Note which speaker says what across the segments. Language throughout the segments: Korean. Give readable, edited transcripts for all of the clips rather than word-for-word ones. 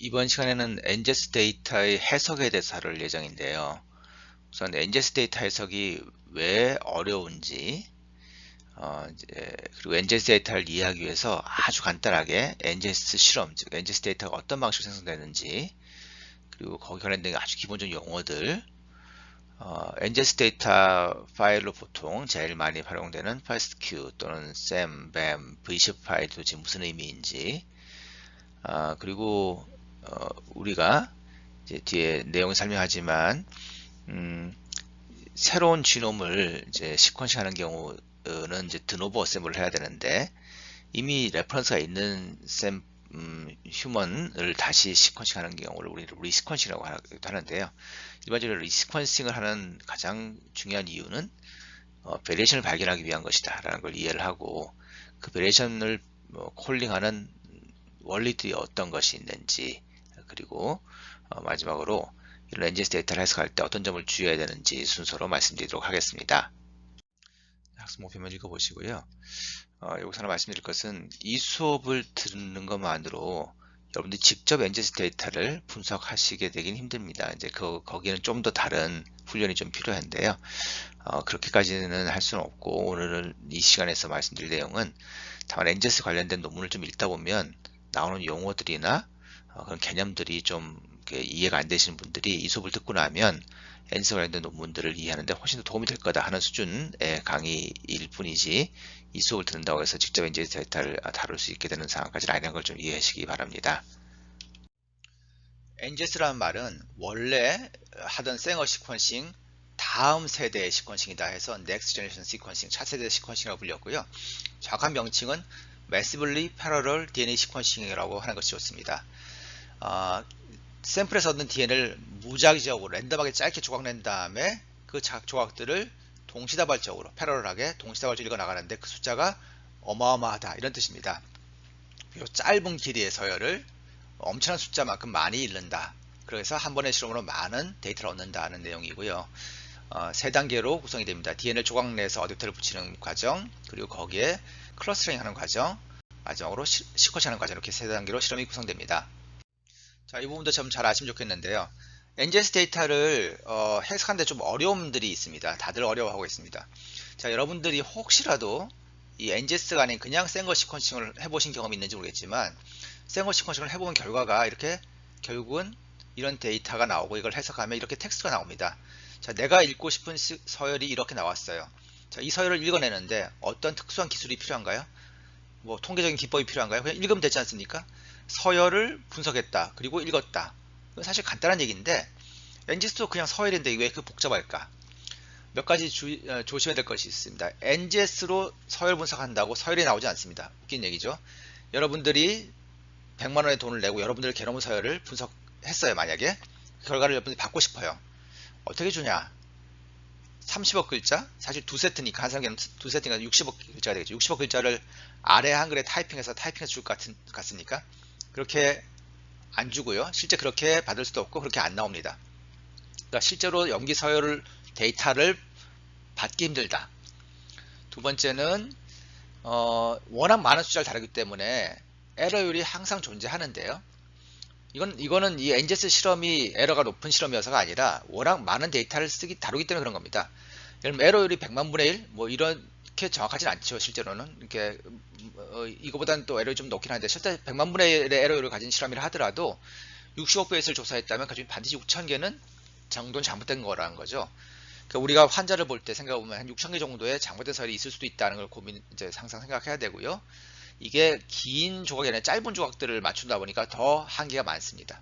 Speaker 1: 이번 시간에는 NGES 데이터의 해석에 대해서 다룰 예정인데요. 우선 NGES 데이터 해석이 왜 어려운지, 그리고 NGES 데이터를 이해하기 위해서 아주 간단하게 NGES 실험, 즉 NGES 데이터가 어떤 방식으로 생성되는지, 그리고 거기 관련된 아주 기본적인 용어들, NGES 데이터 파일로 보통 제일 많이 활용되는 FASTQ 또는 SAM, BAM, VSHIP 파일이 도대체 무슨 의미인지, 그리고 우리가 이제 뒤에 내용을 설명하지만 음, 새로운 지놈을 이제 시퀀싱 하는 경우는 이제 드노버 어셈블을 해야 되는데 이미 레퍼런스가 있는 휴먼을 다시 시퀀싱 하는 경우를 우리는 리시퀀싱이라고 하는데요. 일반적으로 리시퀀싱을 하는 가장 중요한 이유는 베리에이션을 발견하기 위한 것이다 라는 걸 이해를 하고, 그 베리에이션을 콜링하는 원리들이 어떤 것이 있는지, 그리고 마지막으로 이런 NGS 데이터를 해석할 때 어떤 점을 주의해야 되는지 순서로 말씀드리도록 하겠습니다. 학습 목표만 읽어보시고요. 여기서 하나 말씀드릴 것은 이 수업을 듣는 것만으로 여러분들이 직접 NGS 데이터를 분석하시게 되긴 힘듭니다. 이제 거기는 좀 더 다른 훈련이 좀 필요한데요. 그렇게까지는 할 수는 없고, 오늘 이 시간에서 말씀드릴 내용은 다만 NGS 관련된 논문을 좀 읽다 보면 나오는 용어들이나 그런 개념들이 좀 이해가 안 되시는 분들이 이 수업을 듣고 나면 NGS 관련된 논문들을 이해하는데 훨씬 더 도움이 될 거다 하는 수준의 강의일 뿐이지, 이 수업을 듣는다고 해서 직접 NGS 데이터를 다룰 수 있게 되는 상황까지는 아니라는 걸 좀 이해하시기 바랍니다. NGS라는 말은 원래 하던 생어 시퀀싱 다음 세대의 시퀀싱이다 해서 Next Generation Sequencing, 차세대 시퀀싱이라고 불렸고요. 정확한 명칭은 Massively Parallel DNA Sequencing이라고 하는 것이 좋습니다. 샘플에서 얻는 DNA를 무작위적으로 랜덤하게 짧게 조각낸 다음에 그 조각들을 동시다발적으로 패러럴하게 동시다발적으로 읽어 나가는데 그 숫자가 어마어마하다 이런 뜻입니다. 이 짧은 길이의 서열을 엄청난 숫자만큼 많이 읽는다. 그래서 한 번의 실험으로 많은 데이터를 얻는다는 내용이고요. 세 단계로 구성이 됩니다. DNA를 조각내서 어댑터를 붙이는 과정, 그리고 거기에 클러스터링 하는 과정, 마지막으로 시퀀싱 하는 과정, 이렇게 세 단계로 실험이 구성됩니다. 자, 이 부분도 좀 잘 아시면 좋겠는데요. NGS 데이터를 해석하는데 좀 어려움들이 있습니다. 다들 어려워하고 있습니다. 자, 여러분들이 혹시라도 이 NGS가 아닌 그냥 생거 시퀀싱을 해보신 경험이 있는지 모르겠지만, 생거 시퀀싱을 해본 결과가 이렇게 결국은 이런 데이터가 나오고 이걸 해석하면 이렇게 텍스트가 나옵니다. 자, 내가 읽고 싶은 서열이 이렇게 나왔어요. 자, 이 서열을 읽어내는데 어떤 특수한 기술이 필요한가요? 뭐 통계적인 기법이 필요한가요? 그냥 읽으면 되지 않습니까? 서열을 분석했다. 그리고 읽었다. 이건 사실 간단한 얘기인데 NGS도 그냥 서열인데 왜 그 복잡할까? 몇 가지 조심해야 될 것이 있습니다. NGS로 서열 분석한다고 서열이 나오지 않습니다. 웃긴 얘기죠. 여러분들이 100만원의 돈을 내고 여러분들의 게노무 서열을 분석했어요. 만약에 그 결과를 여러분들이 받고 싶어요. 어떻게 주냐? 30억 글자? 사실 두 세트니까 한 사람에게는 두 세트니까 60억 글자가 되겠죠. 60억 글자를 아래 한글에 타이핑해서 줄 것 같습니까? 그렇게 안 주고요. 실제 그렇게 받을 수도 없고 그렇게 안 나옵니다. 그러니까 실제로 연기 서열 데이터를 받기 힘들다. 두 번째는 워낙 많은 숫자를 다루기 때문에 에러율이 항상 존재하는데요. 이거는 이 NGS 실험이 에러가 높은 실험이어서가 아니라 워낙 많은 데이터를 다루기 때문에 그런 겁니다. 예를 들면 에러율이 100만 분의 1, 뭐 이렇게 정확하진 않죠. 실제로는 이렇게 이거보다는 또 에러율이 좀 높긴 한데 실제 100만 분의 1의 에러율을 가진 실험이라 하더라도 60억 베이스를 조사했다면 그 중에 반드시 6천 개는 정도는 잘못된 거라는 거죠. 그러니까 우리가 환자를 볼 때 생각해보면 한 6천 개 정도의 잘못된 서열이 있을 수도 있다는 걸 이제 항상 생각해야 되고요. 이게 긴 조각이 아니라 짧은 조각들을 맞춘다 보니까 더 한계가 많습니다.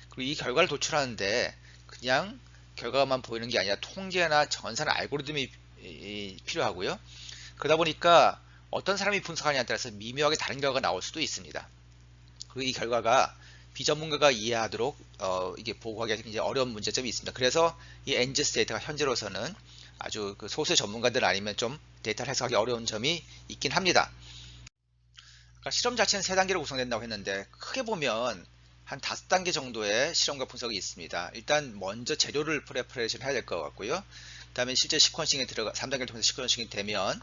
Speaker 1: 그리고 이 결과를 도출하는데 그냥 결과만 보이는 게 아니라 통계나 전산 알고리즘이 필요하고요. 그러다 보니까 어떤 사람이 분석하냐에 따라서 미묘하게 다른 결과가 나올 수도 있습니다. 그리고 이 결과가 비전문가가 이해하도록 이게 보고하기가 굉장히 어려운 문제점이 있습니다. 그래서 이 NGS 데이터가 현재로서는 아주 그 소수의 전문가들 아니면 좀 데이터를 해석하기 어려운 점이 있긴 합니다. 그러니까 실험 자체는 세 단계로 구성된다고 했는데 크게 보면 한 5단계 정도의 실험과 분석이 있습니다. 일단 먼저 재료를 프레퍼레이션 해야 될 것 같고요. 그 다음에 실제 시퀀싱에 들어가 3단계를 통해서 시퀀싱이 되면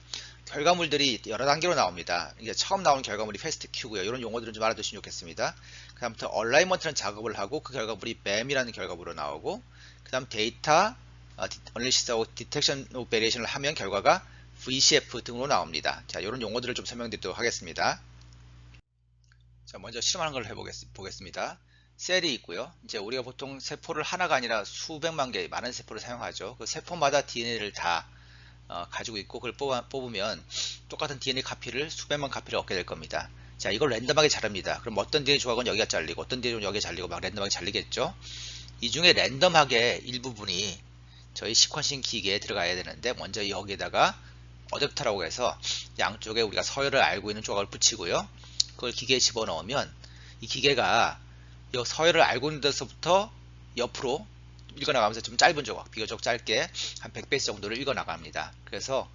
Speaker 1: 결과물들이 여러 단계로 나옵니다. 이게 처음 나오는 결과물이 패스트 큐고요. 이런 용어들은 좀 알아두시면 좋겠습니다. 그 다음부터 얼라이먼트라는 작업을 하고 그 결과물이 BAM이라는 결과물로 나오고, 그 다음 데이터 어널리시스하고 디텍션 오브 베리에이션을 하면 결과가 VCF 등으로 나옵니다. 자, 이런 용어들을 좀 설명드리도록 하겠습니다. 자, 먼저 실험하는 걸 해보겠습니다. 셀이 있고요. 이제 우리가 보통 세포를 하나가 아니라 수백만 개 많은 세포를 사용하죠. 그 세포마다 DNA를 다 가지고 있고 그걸 뽑으면 똑같은 DNA 카피를 수백만 카피를 얻게 될 겁니다. 자, 이걸 랜덤하게 자릅니다. 그럼 어떤 DNA 조각은 여기가 잘리고 어떤 DNA 조각은 여기가 잘리고 막 랜덤하게 잘리겠죠. 이 중에 랜덤하게 일부분이 저희 시퀀싱 기계에 들어가야 되는데, 먼저 여기에다가 어댑터라고 해서 양쪽에 우리가 서열을 알고 있는 조각을 붙이고요. 그걸 기계에 집어넣으면 이 기계가 이 서열을 알고 있는 데서부터 옆으로 읽어나가면서 좀 짧은 조각, 비교적 짧게 한 100배수 정도를 읽어나갑니다. 그래서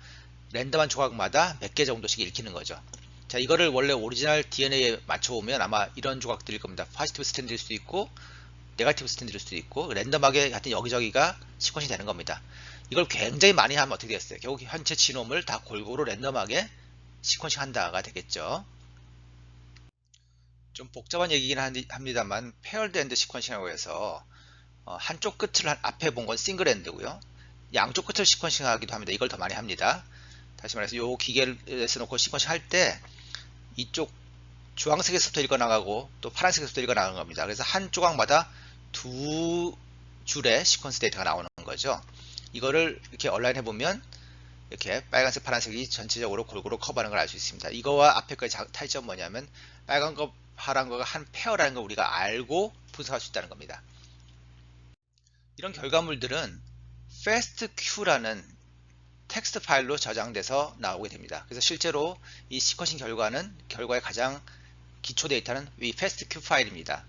Speaker 1: 랜덤한 조각마다 몇 개 정도씩 읽히는 거죠. 자, 이거를 원래 오리지널 DNA에 맞춰오면 아마 이런 조각들일 겁니다. 포지티브 스탠드일 수도 있고 네거티브 스탠드일 수도 있고 랜덤하게 하여튼 여기저기가 시퀀이 되는 겁니다. 이걸 굉장히 많이 하면 어떻게 되겠어요? 결국 현체 지놈을 다 골고루 랜덤하게 시퀀싱 한다가 되겠죠. 좀 복잡한 얘기긴 합니다만 페어드 엔드 시퀀싱이라고 해서 한쪽 끝을 앞에 본 건 싱글 엔드고요. 양쪽 끝을 시퀀싱 하기도 합니다. 이걸 더 많이 합니다. 다시 말해서 이 기계에서 놓고 시퀀싱 할 때 이쪽 주황색에서부터 읽어나가고 또 파란색에서부터 읽어나가는 겁니다. 그래서 한 조각마다 두 줄의 시퀀스 데이터가 나오는 거죠. 이거를 이렇게 얼라인 해보면 이렇게 빨간색 파란색이 전체적으로 골고루 커버하는 걸 알 수 있습니다. 이거와 앞에 거의 차이점은 뭐냐면 빨간 거 파란 거가 한 페어라는 걸 우리가 알고 분석할 수 있다는 겁니다. 이런 결과물들은 FastQ라는 텍스트 파일로 저장돼서 나오게 됩니다. 그래서 실제로 이 시퀀싱 결과의 가장 기초 데이터는 이 FastQ 파일입니다.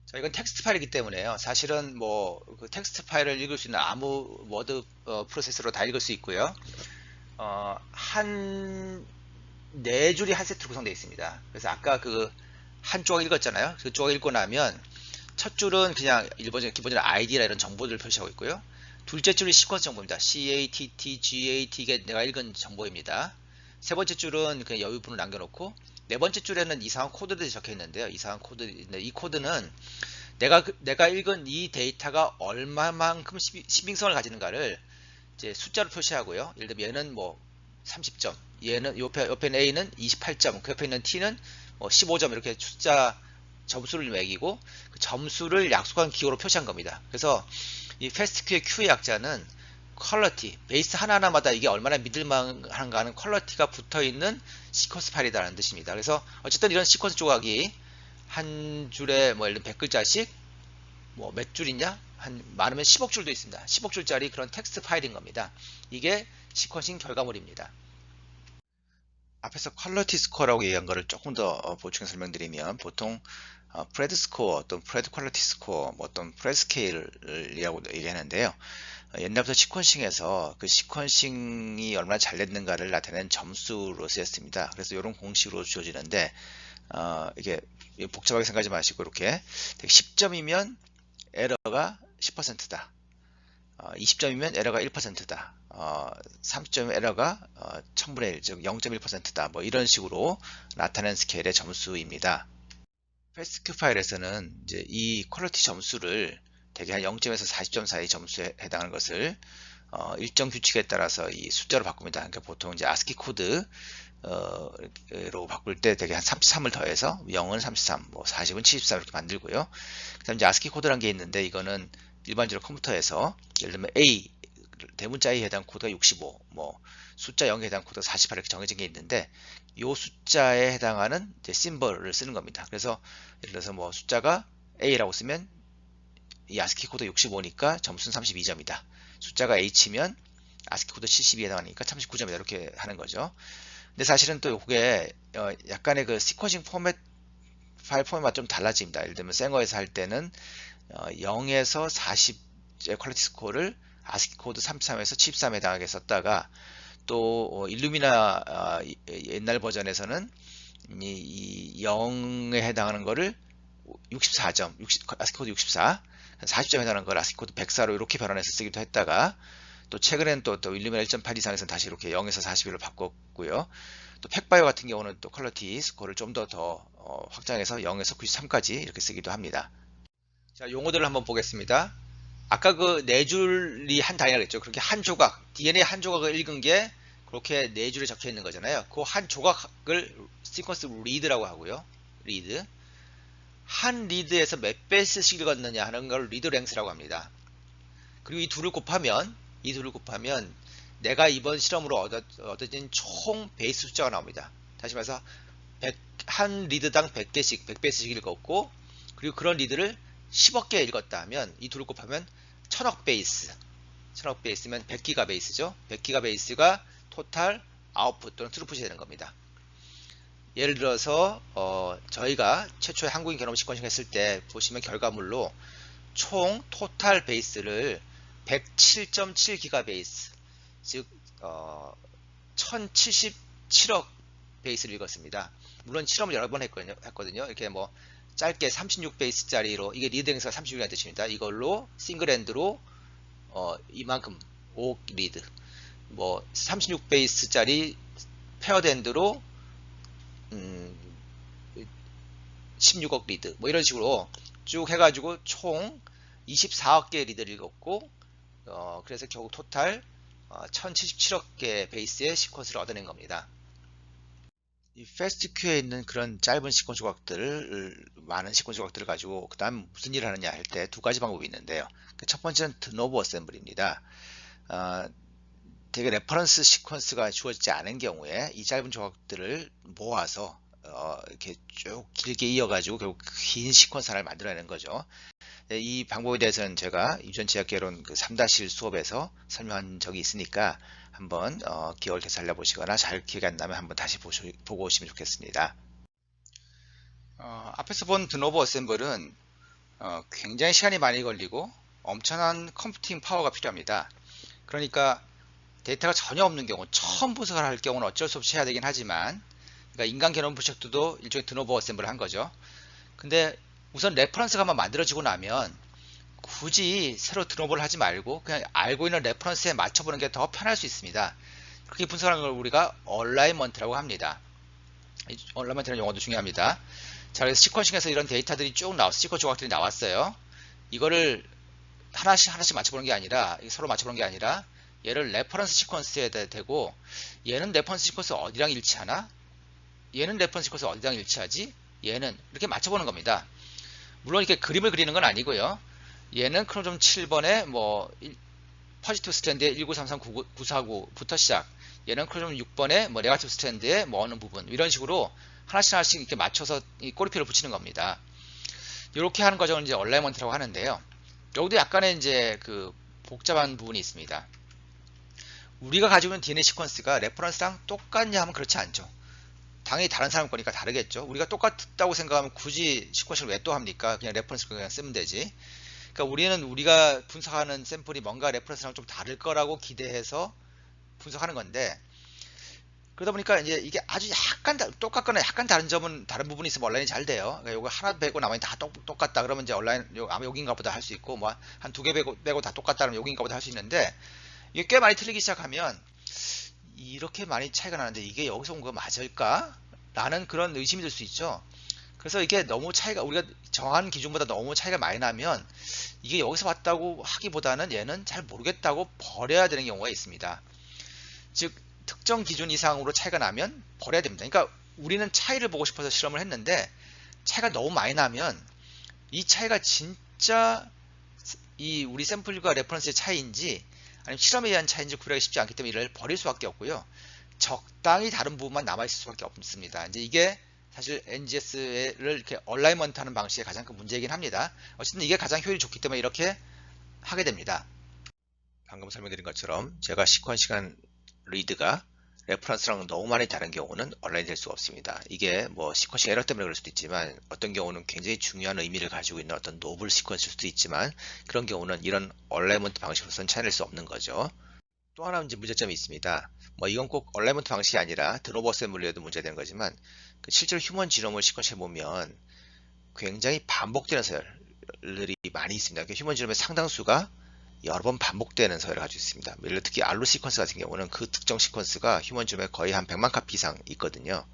Speaker 1: 자, 이건 텍스트 파일이기 때문에요. 사실은 그 텍스트 파일을 읽을 수 있는 아무 워드 프로세서로 다 읽을 수 있고요. 한 4줄이 한 세트로 구성되어 있습니다. 그래서 아까 그 한 조각 읽었잖아요. 그 조각 읽고 나면 첫 줄은 그냥 기본적인 ID라 이런 정보들을 표시하고 있고요. 둘째 줄이 시퀀스 정보입니다. CATT, GAT 이게 내가 읽은 정보입니다. 세 번째 줄은 그냥 여유분을 남겨놓고, 네 번째 줄에는 이상한 코드들이 적혀 있는데요. 이상한 코드인데 이 코드는 내가 읽은 이 데이터가 얼마만큼 신빙성을 가지는가를 이제 숫자로 표시하고요. 예를 들면 얘는 30점, 얘는 옆에 있는 A는 28점, 그 옆에 있는 T는 15점 이렇게 숫자 점수를 매기고 그 점수를 약속한 기호로 표시한 겁니다. 그래서 이 FastQ의 Q의 약자는 퀄리티, 베이스 하나하나마다 이게 얼마나 믿을만한가 하는 퀄리티가 붙어있는 시퀀스 파일이라는 뜻입니다. 그래서 어쨌든 이런 시퀀스 조각이 한 줄에 예를 들면 100글자씩 몇 줄이냐? 많으면 10억 줄도 있습니다. 10억 줄짜리 그런 텍스트 파일인 겁니다. 이게 시퀀싱 결과물입니다. 앞에서 퀄리티 스코어라고 얘기한 거를 조금 더 보충해 설명드리면, 보통 프레드 스코어, 어떤 프레드 퀄리티 스코어, 어떤 프레드 스케일을 얘기하는데요. 옛날부터 시퀀싱에서 그 시퀀싱이 얼마나 잘 됐는가를 나타내는 점수로 쓰였습니다. 그래서 이런 공식으로 주어지는데, 이게 복잡하게 생각하지 마시고 이렇게 10점이면 에러가 10%다. 20점이면 에러가 1%다. 30점이면 에러가 1000분의 1, 즉 0.1%다. 이런 식으로 나타낸 스케일의 점수입니다. FastQ 파일에서는 이제 이 퀄리티 점수를 대개 한 0점에서 40점 사이 점수에 해당하는 것을 일정 규칙에 따라서 이 숫자로 바꿉니다. 그러니까 보통 이제 ASCII 코드 로 바꿀 때 대개 한 33을 더해서 0은 33, 40은 73 이렇게 만들고요. 그 다음 이제 ASCII 코드라는 게 있는데, 이거는 일반적으로 컴퓨터에서 예를 들면 A, 대문자 A에 해당 코드가 65, 숫자 0에 해당 코드가 48 이렇게 정해진 게 있는데, 이 숫자에 해당하는 이제 심벌을 쓰는 겁니다. 그래서 예를 들어서 숫자가 A라고 쓰면 이 ASCII 코드 65니까 점수는 32점이다. 숫자가 H면 ASCII 코드 72에 해당하니까 39점이다. 이렇게 하는 거죠. 근데 사실은 또 이게 약간의 그 시퀀싱 포맷, 파일 포맷마다 좀 달라집니다. 예를 들면 생어에서 할 때는 0에서 40의 퀄리티 스코어를 ASCII 코드 33에서 73에 해당하게 썼다가, 또 일루미나 옛날 버전에서는 이 0에 해당하는 거를 64점, ASCII 코드 64, 한 40점 해당하는 걸 ASCII 코드 104로 이렇게 변환해서 쓰기도 했다가 또 최근에는 또 윌리엄 1.8 이상에서는 다시 이렇게 0에서 41로 바꿨고요. 또 팩바이오 같은 경우는 또 퀄리티 스코어를 좀 더 확장해서 0에서 93까지 이렇게 쓰기도 합니다. 자, 용어들을 한번 보겠습니다. 아까 그 네 줄이 한 단위라 그랬죠. 그렇게 한 조각, DNA 한 조각을 읽은 게 그렇게 네 줄에 적혀 있는 거잖아요. 그 한 조각을 시퀀스 리드라고 하고요. 리드. 한 리드에서 몇 베이스씩 읽었느냐 하는 걸 리드 랭스라고 합니다. 그리고 이 둘을 곱하면 내가 이번 실험으로 얻어진 총 베이스 숫자가 나옵니다. 다시 말해서 한 리드당 100개씩 100베이스씩 읽었고, 그리고 그런 리드를 10억 개 읽었다 하면 이 둘을 곱하면 1000억 베이스. 1000억 베이스면 100기가 베이스죠. 100기가 베이스가 토탈 아웃풋 또는 트루풋이 되는 겁니다. 예를 들어서 저희가 최초에 한국인 게놈 시퀀싱 했을 때 보시면 결과물로 총 토탈 베이스를 107.7 기가베이스, 즉 1077억 베이스를 읽었습니다. 물론 실험을 여러 번 했거든요. 이렇게 뭐 짧게 36베이스짜리로, 이게 리드 행사가 36이라는 뜻입니다. 이걸로 싱글핸드로 이만큼 5 리드, 뭐 36베이스짜리 페어드 핸드로 16억 리드, 뭐 이런 식으로 쭉 해가지고 총 24억 개의 리드를 읽었고, 그래서 결국 토탈 1077억 개 베이스의 시퀀스를 얻어낸 겁니다. 이 패스트큐에 있는 그런 짧은 시퀀스 조각들을, 많은 시퀀스 조각들을 가지고 그 다음 무슨 일을 하느냐 할 때 두 가지 방법이 있는데요. 첫 번째는 드노보 어셈블리입니다. 되게 레퍼런스 시퀀스가 주어지지 않은 경우에 이 짧은 조각들을 모아서 이렇게 쭉 길게 이어가지고 결국 긴 시퀀스 하나를 만들어내는 거죠. 이 방법에 대해서는 제가 유전체학개론 그 3-1 수업에서 설명한 적이 있으니까 한번 기억을 되살려보시거나 잘 기억이 안 나면 한번 다시 보고 오시면 좋겠습니다. 앞에서 본 드노보 어셈블은 굉장히 시간이 많이 걸리고 엄청난 컴퓨팅 파워가 필요합니다. 그러니까 데이터가 전혀 없는 경우, 처음 분석을 할 경우는 어쩔 수 없이 해야 되긴 하지만, 그러니까 인간 게놈 프로젝트도 일종의 드노보 어셈블을 한 거죠. 근데 우선 레퍼런스가 한번 만들어지고 나면 굳이 새로 드노보를 하지 말고 그냥 알고 있는 레퍼런스에 맞춰보는 게 더 편할 수 있습니다. 그렇게 분석하는 걸 우리가 얼라이먼트라고 합니다. 얼라이먼트라는 용어도 중요합니다. 자, 그래서 시퀀싱에서 이런 데이터들이 쭉 나왔어요. 시퀀 조각들이 나왔어요. 이거를 하나씩 맞춰보는 게 아니라, 서로 맞춰보는 게 아니라, 얘를 레퍼런스 시퀀스에 대고, 얘는 레퍼런스 시퀀스 어디랑 일치하나? 얘는 레퍼런스 시퀀스 어디랑 일치하지? 얘는 이렇게 맞춰보는 겁니다. 물론 이렇게 그림을 그리는 건 아니고요. 얘는 크로모좀 7번에 뭐 포지티브 스트랜드의 1933949부터 시작. 얘는 크로모좀 6번에 뭐 네거티브 스트랜드의 뭐 어느 부분, 이런 식으로 하나씩 이렇게 맞춰서 이 꼬리표를 붙이는 겁니다. 이렇게 하는 과정을 이제 얼라이먼트라고 하는데요. 여기도 약간의 이제 그 복잡한 부분이 있습니다. 우리가 가지고 있는 DNA 시퀀스가 레퍼런스랑 똑같냐 하면 그렇지 않죠. 당연히 다른 사람 거니까 다르겠죠. 우리가 똑같다고 생각하면 굳이 시퀀스를 왜 또 합니까? 그냥 레퍼런스 그냥 쓰면 되지. 그러니까 우리는 우리가 분석하는 샘플이 뭔가 레퍼런스랑 좀 다를 거라고 기대해서 분석하는 건데, 그러다 보니까 이제 이게 아주 약간 똑같거나 약간 다른 점은, 다른 부분이 있으면 온라인이 잘 돼요. 그러니까 요거 하나 빼고 나머지 다 똑같다 그러면 이제 온라인 아마 여긴가 보다 할 수 있고, 뭐 한 두 개 빼고 다 똑같다 그러면 여긴가 보다 할 수 있는데, 이게 꽤 많이 틀리기 시작하면 이렇게 많이 차이가 나는데 이게 여기서 온 거 맞을까? 라는 그런 의심이 들 수 있죠. 그래서 이게 너무 차이가, 우리가 정한 기준보다 너무 차이가 많이 나면 이게 여기서 봤다고 하기보다는 얘는 잘 모르겠다고 버려야 되는 경우가 있습니다. 즉 특정 기준 이상으로 차이가 나면 버려야 됩니다. 그러니까 우리는 차이를 보고 싶어서 실험을 했는데 차이가 너무 많이 나면 이 차이가 진짜 이 우리 샘플과 레퍼런스의 차이인지 아니면 실험에 의한 차이인지 구별하기 쉽지 않기 때문에 이를 버릴 수밖에 없고요. 적당히 다른 부분만 남아있을 수밖에 없습니다. 이제 이게 사실 NGS를 이렇게 얼라이먼트 하는 방식의 가장 큰 문제이긴 합니다. 어쨌든 이게 가장 효율이 좋기 때문에 이렇게 하게 됩니다. 방금 설명드린 것처럼 제가 시퀀싱한 리드가 레퍼런스랑 너무 많이 다른 경우는 온라인 될 수가 없습니다. 이게 뭐 시퀀싱 에러 때문에 그럴 수도 있지만, 어떤 경우는 굉장히 중요한 의미를 가지고 있는 어떤 노블 시퀀스일 수도 있지만, 그런 경우는 이런 얼라이먼트 방식으로서는 찾아낼 수 없는 거죠. 또 하나 이제 문제점이 있습니다. 뭐 이건 꼭 얼라이먼트 방식이 아니라 드노보 어셈블리에도 문제되는 거지만, 실제로 휴먼 지놈을 시퀀싱해 보면 굉장히 반복되는 서열, 서열들이 많이 있습니다. 휴먼 지놈의 상당수가 여러 번 반복되는 서열을 가지고 있습니다. 예를 들어 특히 알로 시퀀스 같은 경우는 그 특정 시퀀스가 휴먼 지놈에 거의 한 100만 카피 이상 있거든요.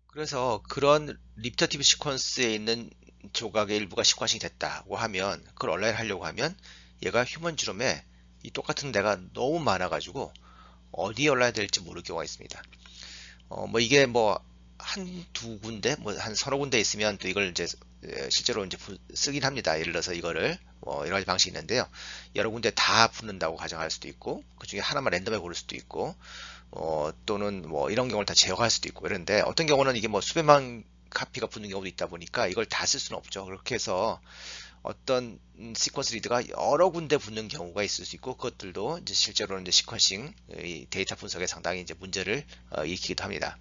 Speaker 1: 그래서 그런 리피터티브 시퀀스에 있는 조각의 일부가 시퀀싱이 됐다고 하면 그걸 온라인 하려고 하면 얘가 휴먼 지놈에 이 똑같은 데가 너무 많아가지고 어디에 올라야 될지 모를 경우가 있습니다. 뭐 이게 뭐 한두 군데, 뭐 한 서너 군데 있으면 또 이걸 이제 실제로 이제 쓰긴 합니다. 예를 들어서 이거를 여러 가지 방식이 있는데요. 여러 군데 다 붙는다고 가정할 수도 있고, 그 중에 하나만 랜덤하게 고를 수도 있고, 또는 뭐 이런 경우를 다 제어할 수도 있고 이런데 어떤 경우는 이게 뭐 수백만 카피가 붙는 경우도 있다 보니까 이걸 다 쓸 수는 없죠. 그렇게 해서 어떤 시퀀스 리드가 여러 군데 붙는 경우가 있을 수 있고 그것들도 이제 실제로는 이제 시퀀싱 데이터 분석에 상당히 이제 문제를 일으키기도 합니다.